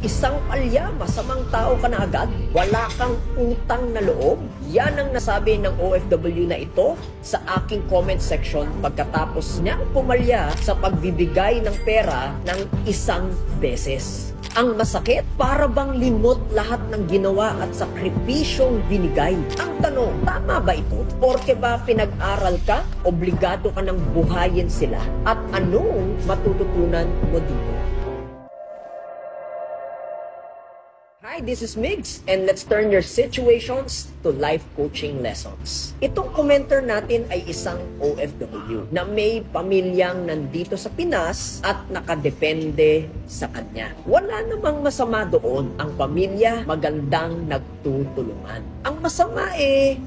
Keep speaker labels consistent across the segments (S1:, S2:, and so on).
S1: Isang palya, masamang tao ka na agad, wala kang utang na loob. Yan ang nasabi ng OFW na ito sa aking comment section pagkatapos niyang pumalya sa pagbibigay ng pera ng isang beses. Ang masakit, para bang limot lahat ng ginawa at sakripisyong binigay. Ang tanong, tama ba ito? Porke ba pinag-aral ka, obligado ka ng buhayin sila? At anong matututunan mo dito? Hi, this is Migs, and let's turn your situations to life coaching lessons. Itong commenter natin ay isang OFW na may pamilyang nandito sa Pinas at nakadepende sa kanya. Wala namang masama doon. Ang pamilya magandang nagtutulungan. Ang masama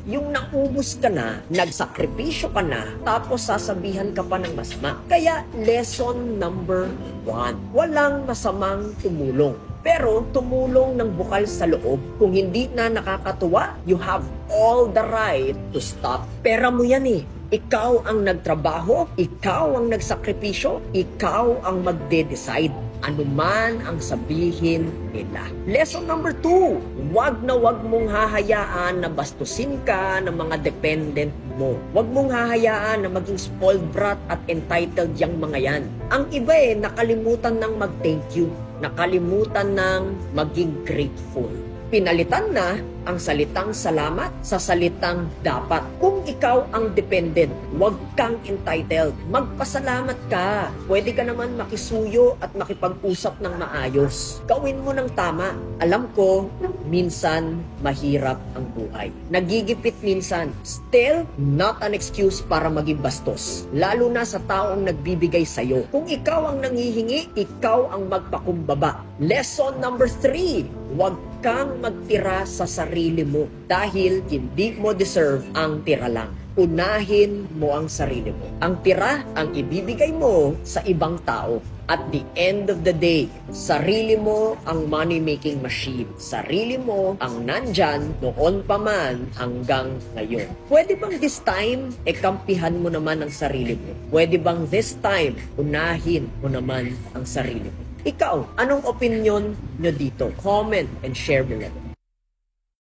S1: yung naubos ka na, nagsakripisyo ka na, tapos sasabihan ka pa ng masama. Kaya lesson number 1, walang masamang tumulong. Pero tumulong ng bukal sa loob. Kung hindi na nakakatuwa, you have all the right to stop. Pera mo yan Ikaw ang nagtrabaho, ikaw ang nagsakripisyo, ikaw ang magde-decide. Ano man ang sabihin nila. Lesson number 2, wag mong hahayaan na bastusin ka ng mga dependent mo. Wag mong hahayaan na maging spoiled brat at entitled yang mga yan. Ang iba nakalimutan ng mag-thank you. Nakalimutan ng maging grateful. Pinalitan na ang salitang salamat sa salitang dapat. Kung ikaw ang dependent, huwag kang entitled. Magpasalamat ka. Pwede ka naman makisuyo at makipag-usap ng maayos. Gawin mo ng tama. Alam ko, minsan mahirap ang buhay. Nagigipit minsan. Still, not an excuse para maging bastos. Lalo na sa taong nagbibigay sa'yo. Kung ikaw ang nangihingi, ikaw ang magpakumbaba. Lesson number 3, huwag kang magtira sa sarili mo dahil hindi mo deserve ang tira lang. Unahin mo ang sarili mo. Ang tira ang ibibigay mo sa ibang tao. At the end of the day, sarili mo ang money-making machine. Sarili mo ang nandyan noon pa man hanggang ngayon. Pwede bang this time, kampihan mo naman ang sarili mo? Pwede bang this time, unahin mo naman ang sarili mo? Ikaw, anong opinion nyo dito? Comment and share below.